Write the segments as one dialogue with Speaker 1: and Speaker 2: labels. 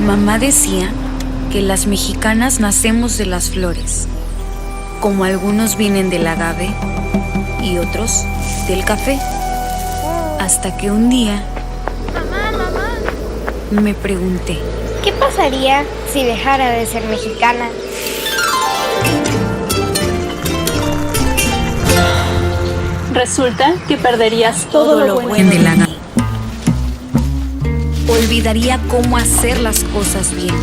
Speaker 1: mamá decía que las mexicanas nacemos de las flores, como algunos vienen del agave y otros del café. Hasta que un día me pregunté,
Speaker 2: ¿qué pasaría si dejara de ser mexicana?
Speaker 3: Resulta que perderías todo lo bueno
Speaker 1: de la agave. Olvidaría cómo hacer las cosas bien,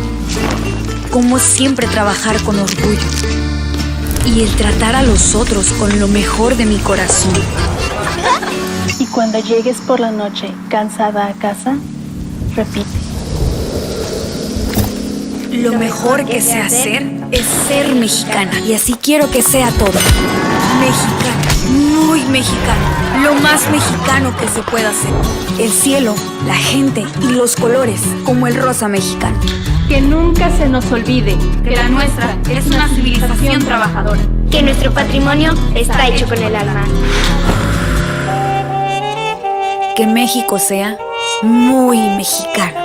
Speaker 1: cómo siempre trabajar con orgullo y el tratar a los otros con lo mejor de mi corazón.
Speaker 3: Y cuando llegues por la noche cansada a casa, repite.
Speaker 1: Lo mejor que sé hacer es ser mexicana, y así quiero que sea todo. Mexicana, muy mexicana, lo más mexicano que se pueda hacer. El cielo, la gente y los colores, como el rosa mexicano.
Speaker 3: Que nunca se nos olvide que la nuestra es una civilización trabajadora.
Speaker 2: Que nuestro patrimonio está hecho con el alma.
Speaker 1: Que México sea muy mexicano.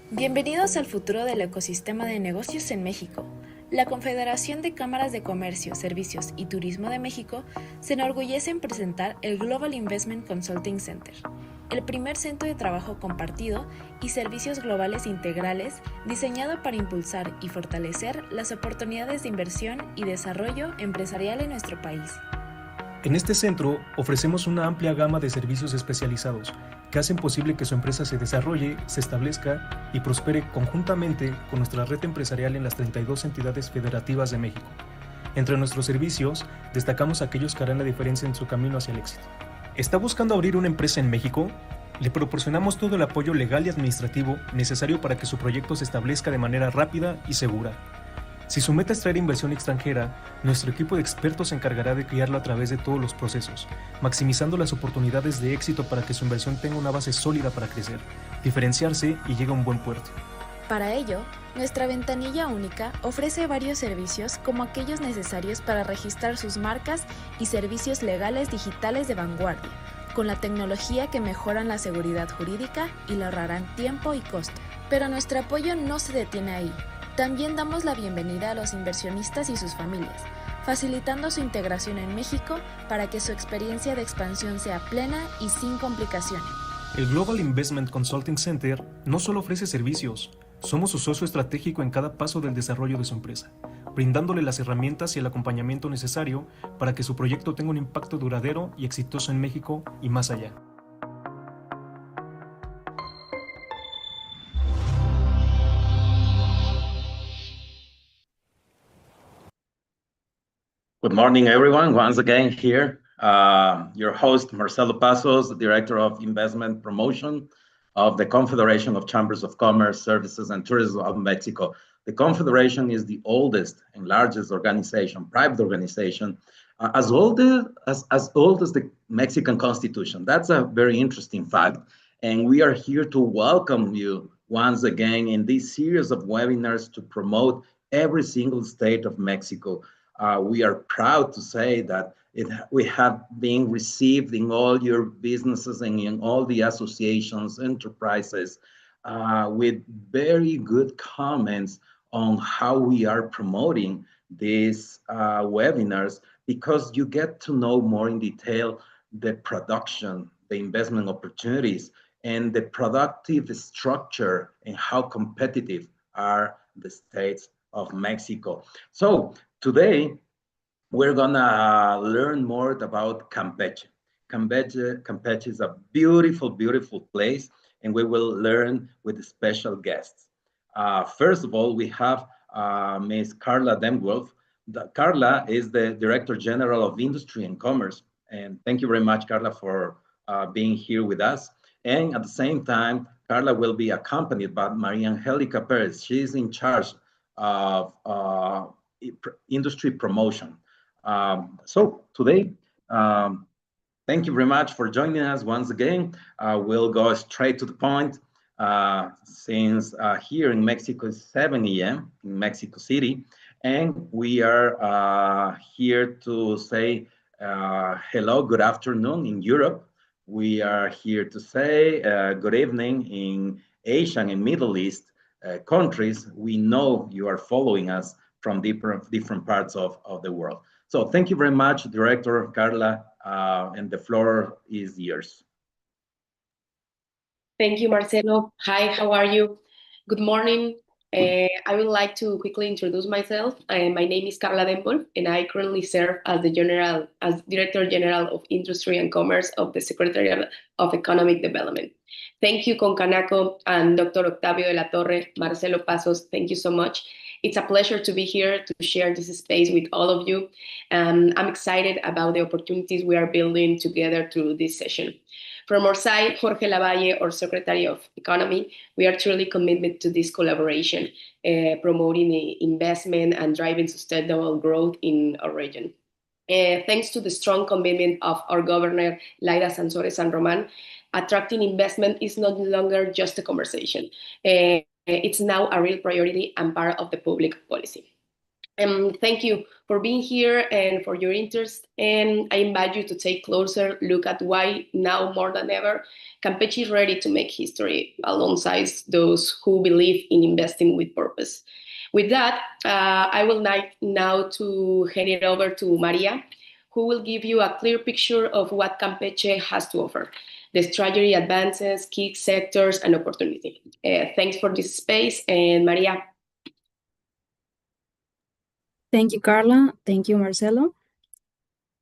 Speaker 4: Bienvenidos al futuro del ecosistema de negocios en México. La Confederación de Cámaras de Comercio, Servicios y Turismo de México se enorgullece en presentar el Global Investment Consulting Center, el primer centro de trabajo compartido y servicios globales integrales diseñado para impulsar y fortalecer las oportunidades de inversión y desarrollo empresarial en nuestro país.
Speaker 5: En este centro ofrecemos una amplia gama de servicios especializados que hacen posible que su empresa se desarrolle, se establezca y prospere conjuntamente con nuestra red empresarial en las 32 entidades federativas de México. Entre nuestros servicios, destacamos aquellos que harán la diferencia en su camino hacia el éxito. ¿Está buscando abrir una empresa en México? Le proporcionamos todo el apoyo legal y administrativo necesario para que su proyecto se establezca de manera rápida y segura. Si su meta es traer inversión extranjera, nuestro equipo de expertos se encargará de guiarlo a través de todos los procesos, maximizando las oportunidades de éxito para que su inversión tenga una base sólida para crecer, diferenciarse y llegue a un buen puerto.
Speaker 4: Para ello, nuestra ventanilla única ofrece varios servicios como aquellos necesarios para registrar sus marcas y servicios legales digitales de vanguardia, con la tecnología que mejoran la seguridad jurídica y le ahorrarán tiempo y costo. Pero nuestro apoyo no se detiene ahí. También damos la bienvenida a los inversionistas y sus familias, facilitando su integración en México para que su experiencia de expansión sea plena y sin complicaciones.
Speaker 5: El Global Investment Consulting Center no solo ofrece servicios, somos su socio estratégico en cada paso del desarrollo de su empresa, brindándole las herramientas y el acompañamiento necesario para que su proyecto tenga un impacto duradero y exitoso en México y más allá.
Speaker 6: Good morning, everyone. Once again here, your host, Marcelo Pasos, the Director of Investment Promotion of the Confederation of Chambers of Commerce, Services, and Tourism of Mexico. The Confederation is the oldest and largest organization, private organization, as old as the Mexican Constitution. That's a very interesting fact. And we are here to welcome you once again in this series of webinars to promote every single state of Mexico. We are proud to say that we have been received in all your businesses and in all the associations, enterprises, with very good comments on how we are promoting these webinars, because you get to know more in detail the production, the investment opportunities, and the productive structure and how competitive are the states of Mexico. So today, we're gonna learn more about Campeche. Campeche is a beautiful, beautiful place, and we will learn with special guests. First of all, we have Ms. Karla Dempwolff. Karla is the Director General of Industry and Commerce. And thank you very much, Karla, for being here with us. And at the same time, Karla will be accompanied by Maria Angelica Perez. She's in charge of industry promotion. So today, thank you very much for joining us once again. We'll go straight to the point. Since here in Mexico is 7 a.m. in Mexico City, and we are here to say hello, good afternoon in Europe. We are here to say good evening in Asian and Middle East countries. We know you are following us from different parts of the world. So thank you very much, Director Karla, and the floor is yours.
Speaker 7: Thank you, Marcelo. Hi, how are you? Good morning. I would like to quickly introduce myself. My name is Karla Dempwolff, and I currently serve as Director General of Industry and Commerce of the Secretariat of Economic Development. Thank you, Concanaco and Dr. Octavio de la Torre, Marcelo Pasos. Thank you so much. It's a pleasure to be here to share this space with all of you. I'm excited about the opportunities we are building together through this session. From our side, Jorge Lavalle, our Secretary of Economy, we are truly committed to this collaboration, promoting the investment and driving sustainable growth in our region. Thanks to the strong commitment of our Governor, Laida Sansores San Roman, attracting investment is no longer just a conversation. It's now a real priority and part of the public policy. Thank you for being here and for your interest. And I invite you to take a closer look at why now more than ever, Campeche is ready to make history alongside those who believe in investing with purpose. With that, I will like now to hand it over to Maria, who will give you a clear picture of what Campeche has to offer, the strategy advances, key sectors, and opportunity. Thanks for this space, and Maria.
Speaker 1: Thank you, Karla. Thank you, Marcelo.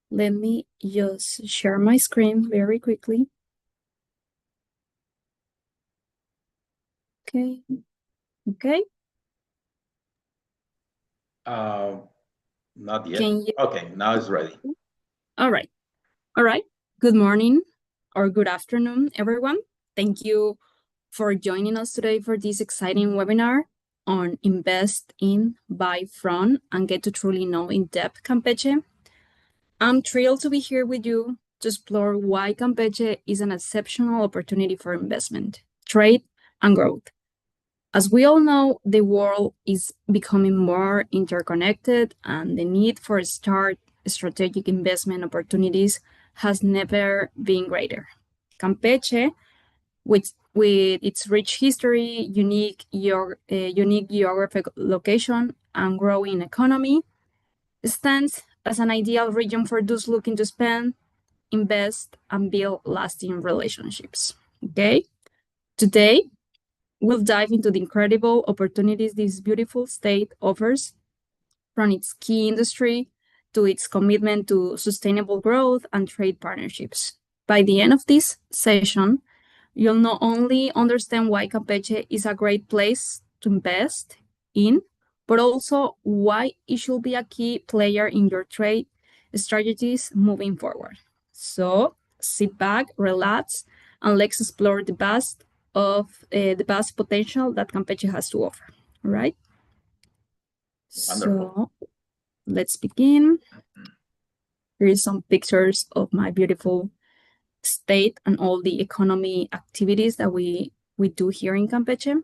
Speaker 1: Let me just share my screen very quickly. Okay. Okay.
Speaker 6: Not yet. Okay, now it's ready.
Speaker 1: All right. All right. Good morning or good afternoon, everyone. Thank you for joining us today for this exciting webinar on Invest in, Buy From, and Get to Truly Know in Depth Campeche. I'm thrilled to be here with you to explore why Campeche is an exceptional opportunity for investment, trade, and growth. As we all know, the world is becoming more interconnected, and the need for strategic investment opportunities has never been greater. Campeche, with its rich history, unique geographic location, and growing economy, stands as an ideal region for those looking to spend, invest, and build lasting relationships. Okay? Today, we'll dive into the incredible opportunities this beautiful state offers, from its key industry to its commitment to sustainable growth and trade partnerships. By the end of this session, you'll not only understand why Campeche is a great place to invest in, but also why it should be a key player in your trade strategies moving forward. So sit back, relax, and let's explore the vast potential that Campeche has to offer. All right?
Speaker 6: Wonderful.
Speaker 1: So let's begin. Here is some pictures of my beautiful state and all the economy activities that we do here in Campeche.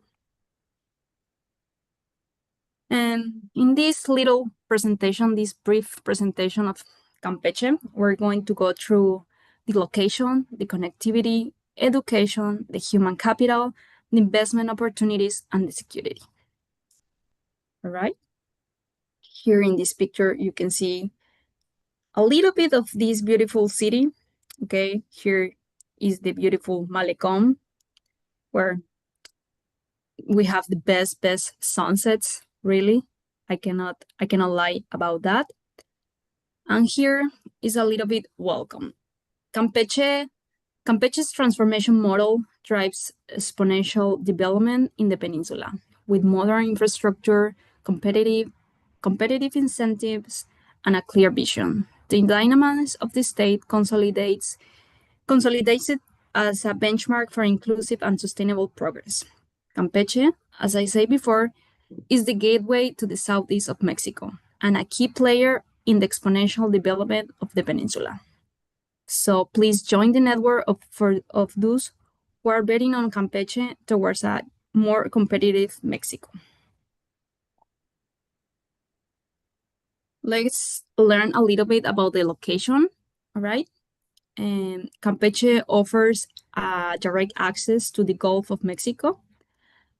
Speaker 1: And in this little presentation, this brief presentation of Campeche, we're going to go through the location, the connectivity, education, the human capital, the investment opportunities, and the security. All right. Here in this picture, you can see a little bit of this beautiful city. Okay, here is the beautiful Malecón, where we have the best sunsets, really. I cannot lie about that. And here is a little bit welcome. Campeche's transformation model drives exponential development in the peninsula with modern infrastructure, competitive incentives, and a clear vision. The dynamics of the state consolidates it as a benchmark for inclusive and sustainable progress. Campeche, as I said before, is the gateway to the southeast of Mexico and a key player in the exponential development of the peninsula. So please join the network of those who are betting on Campeche towards a more competitive Mexico. Let's learn a little bit about the location, all right? Campeche offers direct access to the Gulf of Mexico,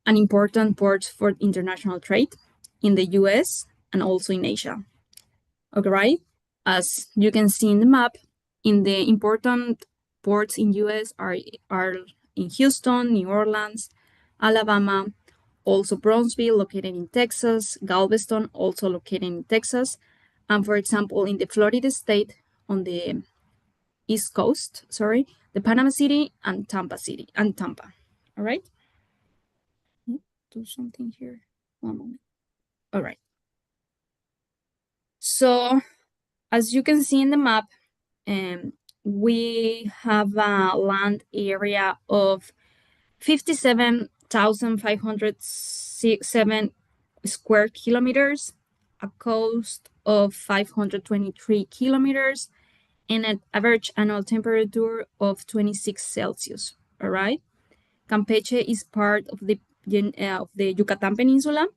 Speaker 1: an important port for international trade in the US and also in Asia. Okay, right? As you can see in the map, in the important ports in US are in Houston, New Orleans, Alabama, also Brownsville, located in Texas, Galveston, also located in Texas, and for example, in the Florida state on the East Coast, the Panama City and Tampa. All right? Do something here. One moment. All right. So, as you can see in the map, we have a land area of 57,507 square kilometers, a coast of 523 kilometers, and an average annual temperature of 26 Celsius. All right. Campeche is part of the Yucatan Peninsula.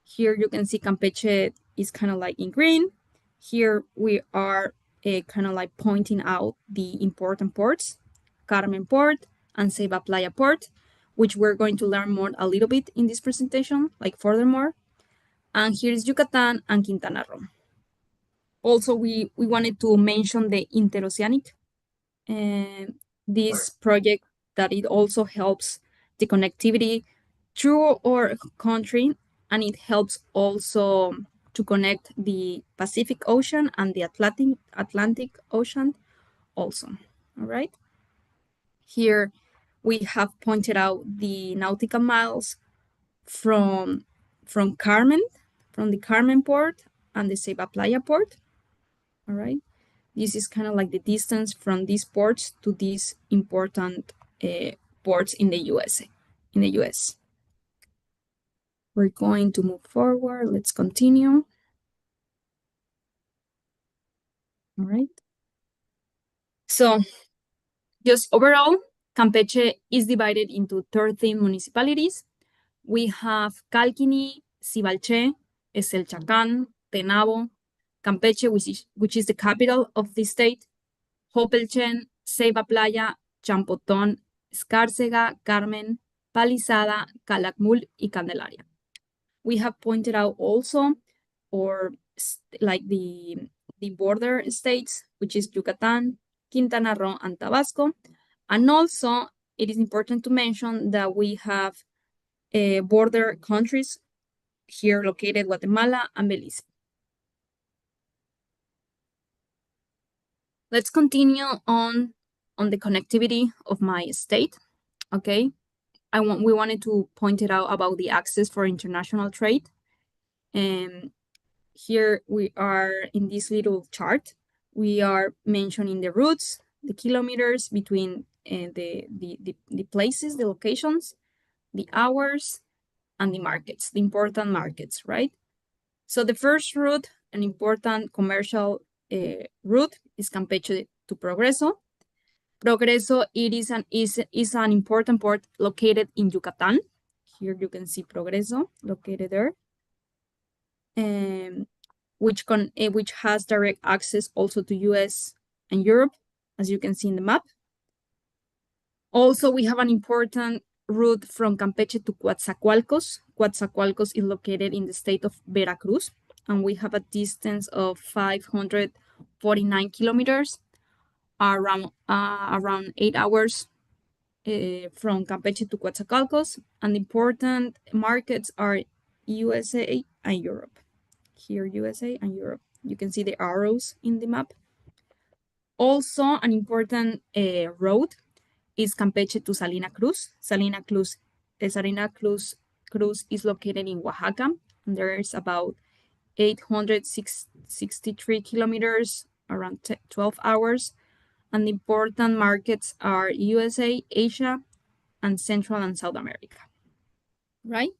Speaker 1: Here you can see Campeche is kind of like in green. Here we are kind of like pointing out the important ports, Carmen Port and Ceiba Playa Port, which we're going to learn more a little bit in this presentation, like furthermore. And here is Yucatan and Quintana Roo. Also, we wanted to mention the Interoceanic, this project that it also helps the connectivity through our country, and it helps also to connect the Pacific Ocean and the Atlantic Ocean also. All right. Here we have pointed out the nautical miles from Carmen, from the Carmen port and the Ceiba Playa port. All right. This is kind of like the distance from these ports to these important ports in the USA, in the US. We're going to move forward. Let's continue. All right. So just overall, Campeche is divided into 13 municipalities. We have Calquini, Cibalché, Eselchacán, Tenabo, Campeche, which is the capital of the state, Hopelchen, Ceiba Playa, Champotón, Escárcega, Carmen, Palizada, Calakmul, y Candelaria. We have pointed out also, or like the border states, which is Yucatan, Quintana Roo, and Tabasco. And also, it is important to mention that we have border countries here located Guatemala and Belize. Let's continue on the connectivity of my state. Okay, we wanted to point it out about the access for international trade. And here we are in this little chart. We are mentioning the routes, the kilometers between the places, the locations, the hours, and the markets, the important markets, right? So the first route, an important commercial route, is Campeche to Progreso. Progreso, it is an important port located in Yucatan. Here you can see Progreso located there, which has direct access also to US and Europe, as you can see in the map. Also, we have an important route from Campeche to Coatzacoalcos. Coatzacoalcos is located in the state of Veracruz, and we have a distance of 549 kilometers, around 8 hours from Campeche to Coatzacoalcos, and important markets are USA and Europe. Here, USA and Europe. You can see the arrows in the map. Also, an important road is Campeche to Salina Cruz. Salina Cruz is located in Oaxaca, and there's about 863 kilometers, around 12 hours. And the important markets are USA, Asia, and Central and South America, right?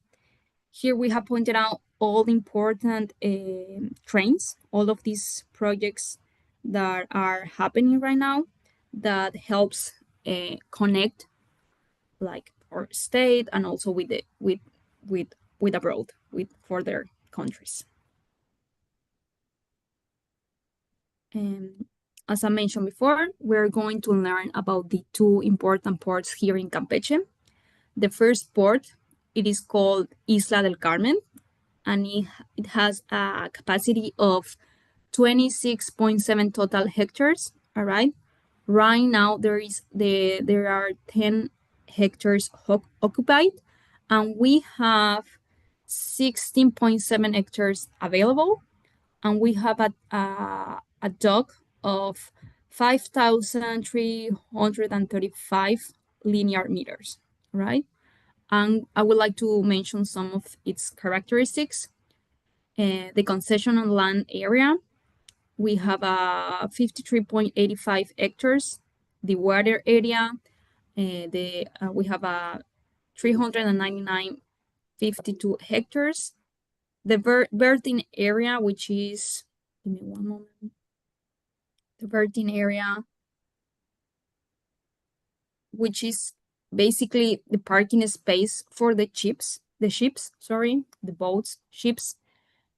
Speaker 1: Here we have pointed out all the important trains, all of these projects that are happening right now that helps connect like our state and also with the with abroad, with further countries. As I mentioned before, we're going to learn about the two important ports here in Campeche. The first port, it is called Isla del Carmen, and it has a capacity of 26.7 total hectares. All right. Right now there are 10 hectares occupied, and we have 16.7 hectares available, and we have a dock of 5,335 linear meters, right? And I would like to mention some of its characteristics. The concession on land area, we have a 53.85 hectares. The water area, we have a 399.52 hectares. The berthing area, which is, give me one moment. The berthing area, which is basically the parking space for the ships, the boats, ships.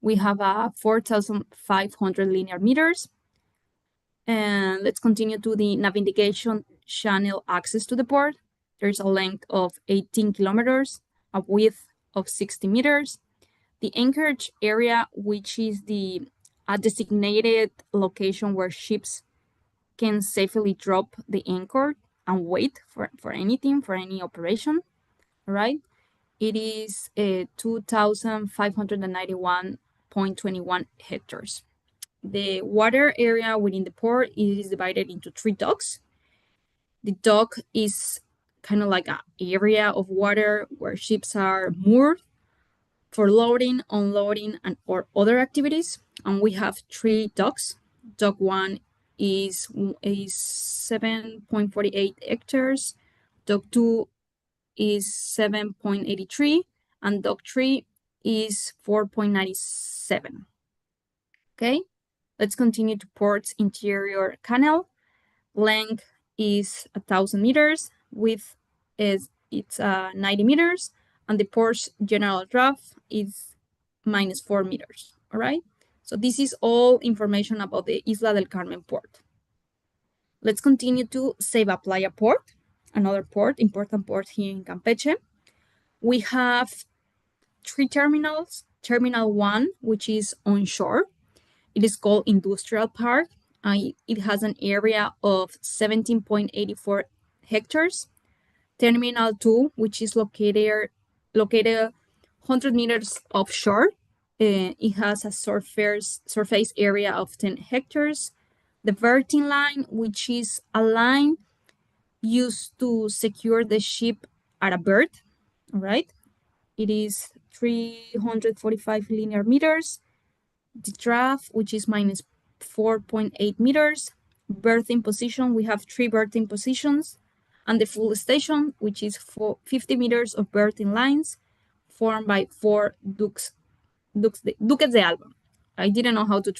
Speaker 1: We have a 4,500 linear meters. And let's continue to the navigation channel access to the port. There's a length of 18 kilometers, a width of 60 meters. The anchorage area, which is a designated location where ships can safely drop the anchor and wait for anything, for any operation, right? It is 2,591.21 hectares. The water area within the port is divided into 3 docks. The dock is kind of like an area of water where ships are moored for loading, unloading, and or other activities. And we have 3 docks. Dock 1 is 7.48 hectares. Dock 2 is 7.83, and dock 3 is 4.97. Okay, let's continue to port's interior canal. Length is 1,000 meters, width is 90 meters, and the port's general draft is -4 meters. All right, so this is all information about the Isla del Carmen port. Let's continue to Ceiba Playa port, another port, important port here in Campeche. We have 3 terminals. Terminal 1, which is onshore, it is called Industrial Park. It has an area of 17.84 hectares. Terminal 2, which is located 100 meters offshore. It has a surface area of 10 hectares. The berthing line, which is a line used to secure the ship at a berth, all right? It is 345 linear meters. The draft, which is -4.8 meters. Berthing position, we have 3 berthing positions. And the full station, which is 50 meters of berthing lines formed by 4 duques de Alba. I didn't know how to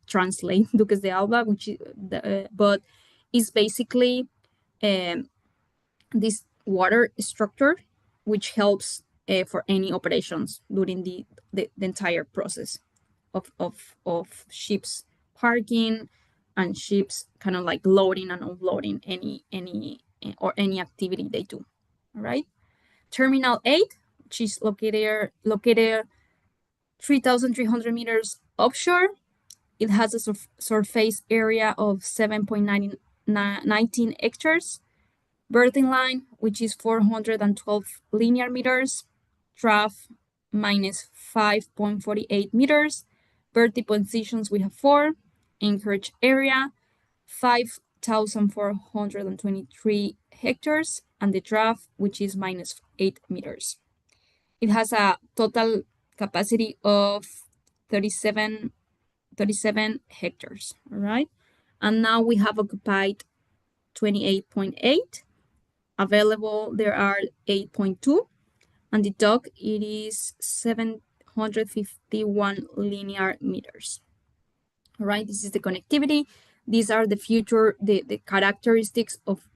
Speaker 1: translate Duques de Alba, which is but it's basically this water structure which helps for any operations during the entire process of ships parking and ships kind of like loading and unloading any activity they do. All right. Terminal 8, which is located 3,300 meters offshore. It has a surface area of 7.19 hectares. Berthing line, which is 412 linear meters. Draft -5.48 meters. Berthing positions, we have 4. Anchorage area, 5,423 hectares, and the draft, which is minus 8 meters. It has a total capacity of 37 hectares, all right? And now we have occupied 28.8. Available, there are 8.2. And the dock, it is 751 linear meters. All right, this is the connectivity. These are the the characteristics of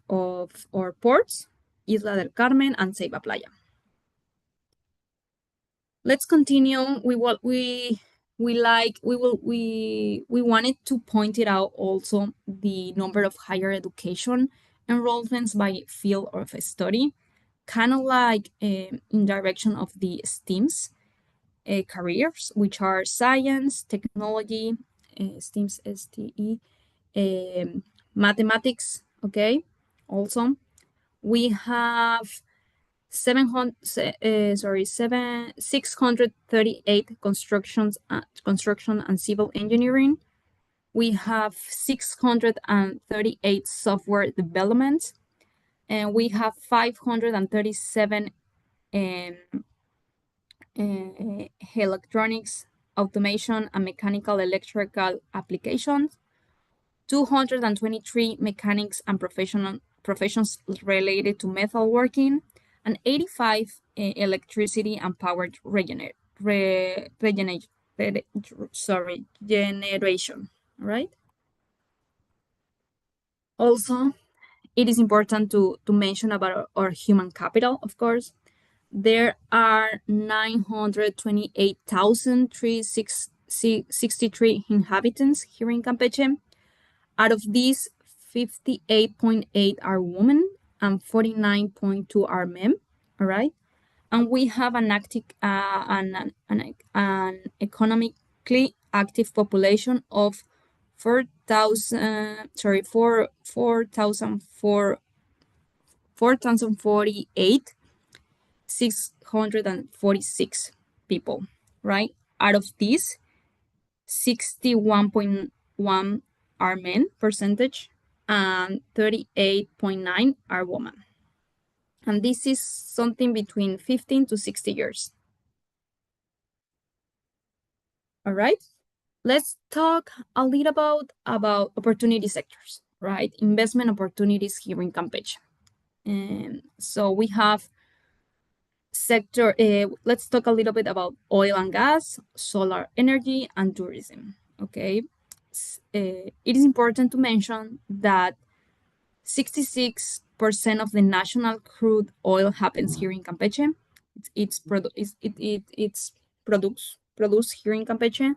Speaker 1: our ports, Isla del Carmen and Ceiba Playa. Let's continue. We wanted to point it out also the number of higher education enrollments by field of study, kind of like in direction of the STEAMs careers, which are science, technology, STEAMs, STE, mathematics. Okay, also we have 638 construction and civil engineering. We have 638 software development, and we have 537 electronics, automation, and mechanical electrical applications, 223 mechanics and professions related to metalworking, and 85 electricity and power generation, right? Also, it is important to mention about our human capital, of course. There are 928,363 inhabitants here in Campeche. Out of these, 58.8 are women and 49.2 are men. All right, and we have an active, an economically active population of 4,048, 646 people, right? Out of these, 61.1 are men percentage and 38.9 are women. And this is something between 15 to 60 years. All right, let's talk a little about opportunity sectors, right? Investment opportunities here in Campeche. And so we have sector, let's talk a little bit about oil and gas, solar energy, and tourism, okay? It is important to mention that 66% of the national crude oil happens here in Campeche. It's produced here in Campeche.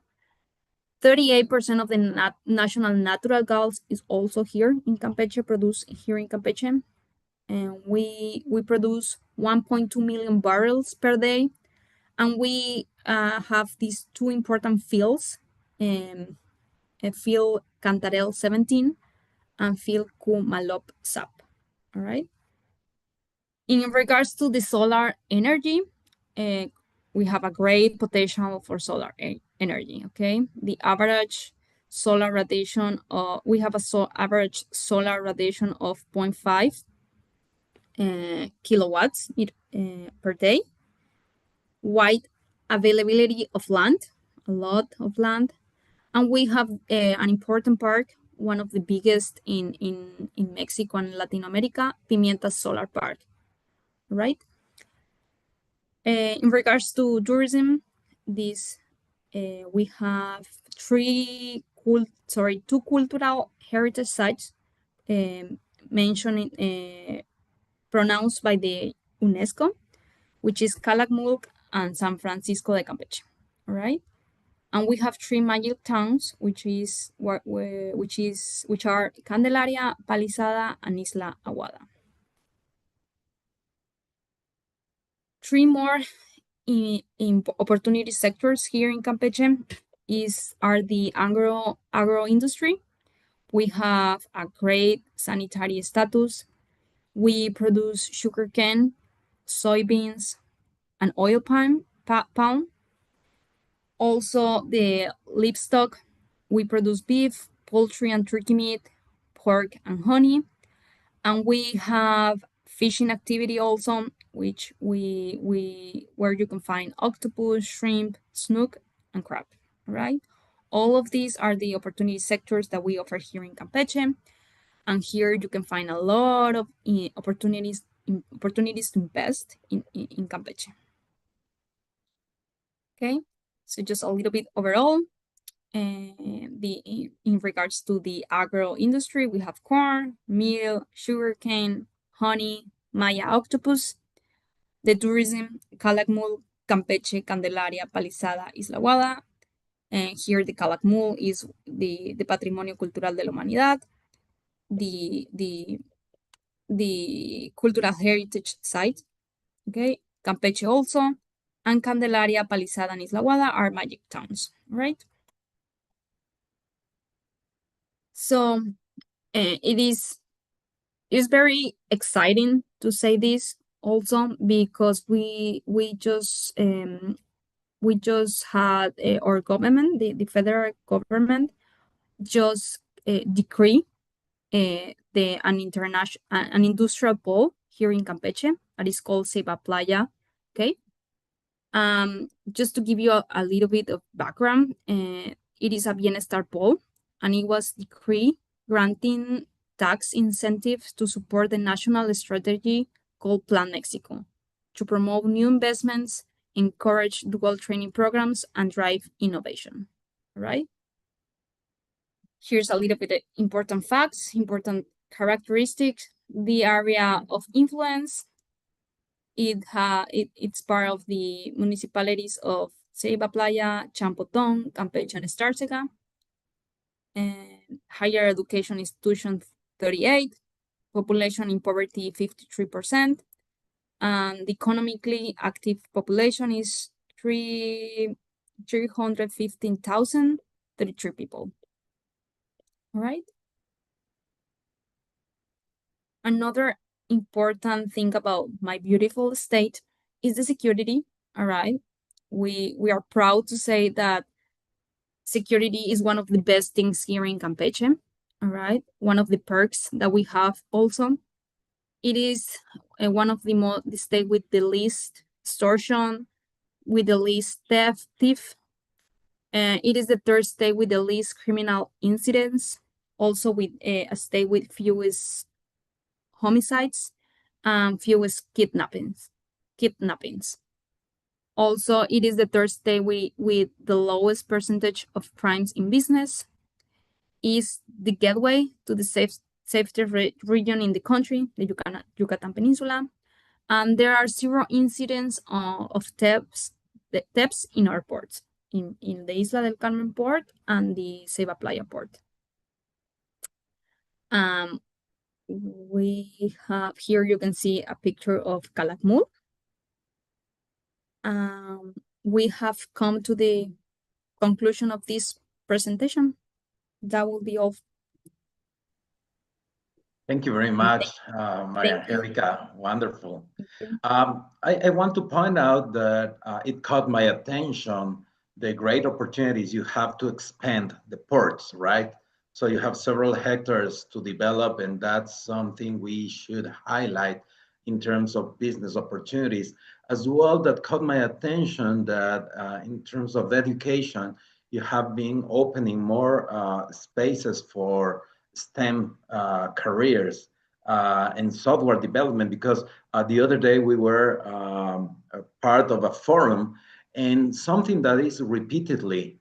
Speaker 1: 38% of the national natural gas is also here in Campeche, produced here in Campeche. And we produce 1.2 million barrels per day. And we have these two important fields, field Cantarell 17 and field Kumalop Sap. All right. In regards to the solar energy, we have a great potential for solar energy. Okay, the average solar radiation, we have average solar radiation of 0.5 kilowatts per day. Wide availability of land, a lot of land, and we have an important park, one of the biggest in Mexico and Latin America, Pimienta Solar Park, right? In regards to tourism, we have two cultural heritage sites pronounced by the UNESCO, which is Calakmul and San Francisco de Campeche. All right, and we have three magic towns, which are Candelaria, Palizada, and Isla Aguada. Three more in opportunity sectors here in Campeche are the agro industry. We have a great sanitary status. We produce sugarcane, soybeans, and oil palm. Also, the livestock, we produce beef, poultry and turkey meat, pork and honey. And we have fishing activity also, which where you can find octopus, shrimp, snook, and crab, right? All of these are the opportunity sectors that we offer here in Campeche. And here you can find a lot of opportunities to invest in Campeche. Okay, so just a little bit overall. In regards to the agro industry, we have corn, meal, sugarcane, honey, Maya octopus. The tourism, Calakmul, Campeche, Candelaria, Palizada, Isla Guada. And here the Calakmul is the Patrimonio Cultural de la Humanidad, the cultural heritage site. Okay, Campeche also, and Candelaria, Palizada, and Isla Guada are magic towns, right? So it is very exciting to say this also because we just had our government, the federal government, just decree an industrial pole here in Campeche that is called Ceiba Playa. Okay. Just to give you a little bit of background, it is a bienestar pole, and it was decree granting tax incentives to support the national strategy called Plan Mexico to promote new investments, encourage dual training programs, and drive innovation, right? Here's a little bit of important facts, important characteristics. The area of influence, it's part of the municipalities of Ceiba Playa, Champotón, Campeche, and Estarcega. And higher education institution 38, population in poverty 53%, and the economically active population is 315,033 people. All right. Another important thing about my beautiful state is the security. All right. We are proud to say that security is one of the best things here in Campeche. All right. One of the perks that we have also. It is one of the state with the least extortion, with the least theft. It is the third state with the least criminal incidents, also with a state with fewest homicides and fewest kidnappings. Also, it is the third state with the lowest percentage of crimes in business. Is the gateway to the safest region in the country, the Yucatan Peninsula, and there are 0 incidents of thefts in our ports, in the Isla del Carmen port and the Ceiba Playa port. We have here, you can see a picture of Calakmul. We have come to the conclusion of this presentation. That will be all.
Speaker 6: Thank you very much, Maria Angelica. Wonderful. I want to point out that it caught my attention, the great opportunities you have to expand the ports, right? So you have several hectares to develop, and that's something we should highlight in terms of business opportunities. As well, that caught my attention that in terms of education, you have been opening more spaces for STEM careers and software development, because the other day we were a part of a forum, and something that is repeatedly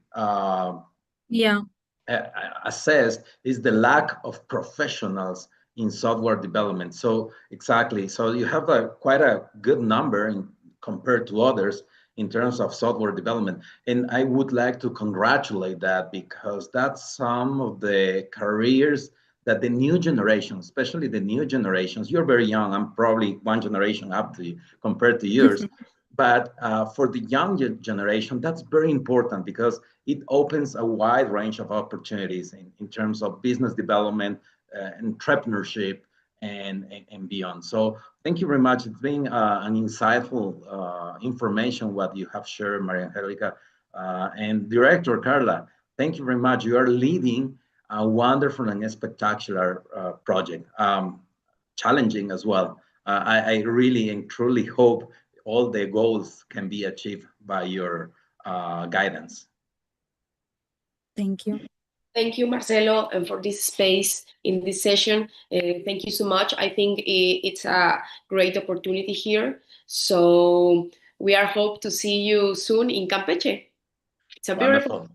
Speaker 6: assessed is the lack of professionals in software development. So exactly, so you have quite a good number compared to others in terms of software development. And I would like to congratulate that, because that's some of the careers that the new generation, especially the new generations, you're very young, I'm probably one generation up to you compared to yours, but for the young generation, that's very important because it opens a wide range of opportunities in terms of business development, entrepreneurship, and beyond. So thank you very much. It's been an insightful information what you have shared, Maria Angelica, and Director Karla. Thank you very much. You are leading a wonderful and spectacular project, challenging as well. I really and truly hope all the goals can be achieved by your guidance.
Speaker 1: Thank you.
Speaker 7: Thank you, Marcelo, and for this space in this session. Thank you so much. I think it's a great opportunity here. So we are hope to see you soon in Campeche. It's a beautiful.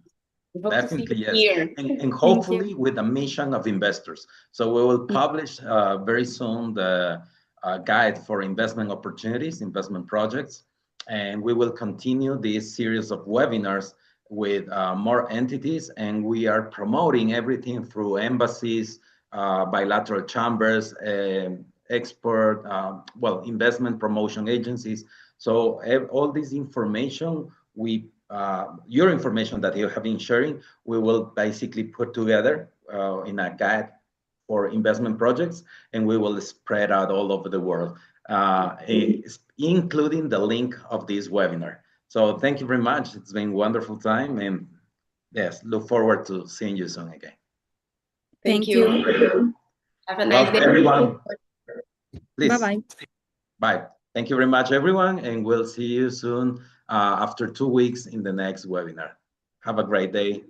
Speaker 6: Definitely, yes. And hopefully with a mission of investors. So we will publish very soon the guide for investment opportunities, investment projects, and we will continue this series of webinars with more entities, and we are promoting everything through embassies, bilateral chambers, export, investment promotion agencies. So all this information, your information that you have been sharing, we will basically put together in a guide for investment projects, and we will spread out all over the world, including the link of this webinar. So thank you very much. It's been a wonderful time, and yes, look forward to seeing you soon again.
Speaker 7: Thank you. Have a nice day,
Speaker 6: everyone. Please.
Speaker 1: Bye-bye.
Speaker 6: Bye. Thank you very much, everyone, and we'll see you soon after 2 weeks in the next webinar. Have a great day.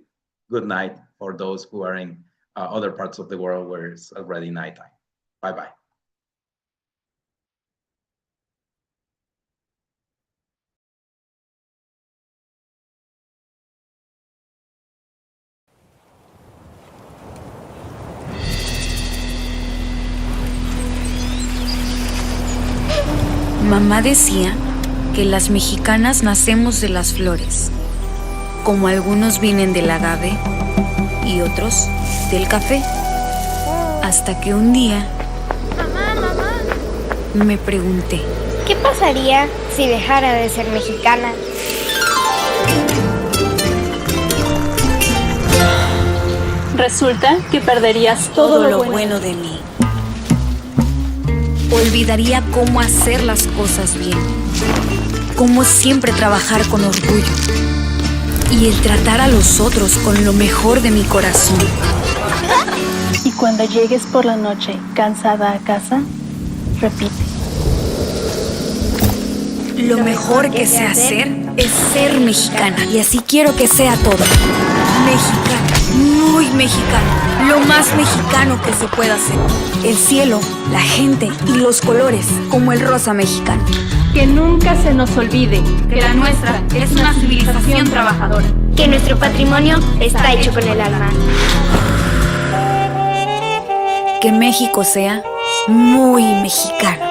Speaker 6: Good night for those who are in other parts of the world where it's already nighttime. Bye-bye.
Speaker 1: Mamá decía que las mexicanas nacemos de las flores, como algunos vienen del agave y otros del café, hasta que un día me pregunté,
Speaker 2: ¿qué pasaría si dejara de ser mexicana?
Speaker 3: Resulta que perderías
Speaker 1: todo lo bueno de mí. Olvidaría cómo hacer las cosas bien, cómo siempre trabajar con orgullo y el tratar a los otros con lo mejor de mi corazón.
Speaker 3: Y cuando llegues por la noche cansada a casa, repite.
Speaker 1: Lo mejor que sé hacer es ser mexicana y así quiero que sea todo. Mexicana, muy mexicana, lo más mexicano que se pueda hacer. El cielo, la gente y los colores, como el rosa mexicano.
Speaker 3: Que nunca se nos olvide que la nuestra es una civilización trabajadora.
Speaker 2: Que nuestro patrimonio está hecho con el alma.
Speaker 1: Que México sea muy mexicano.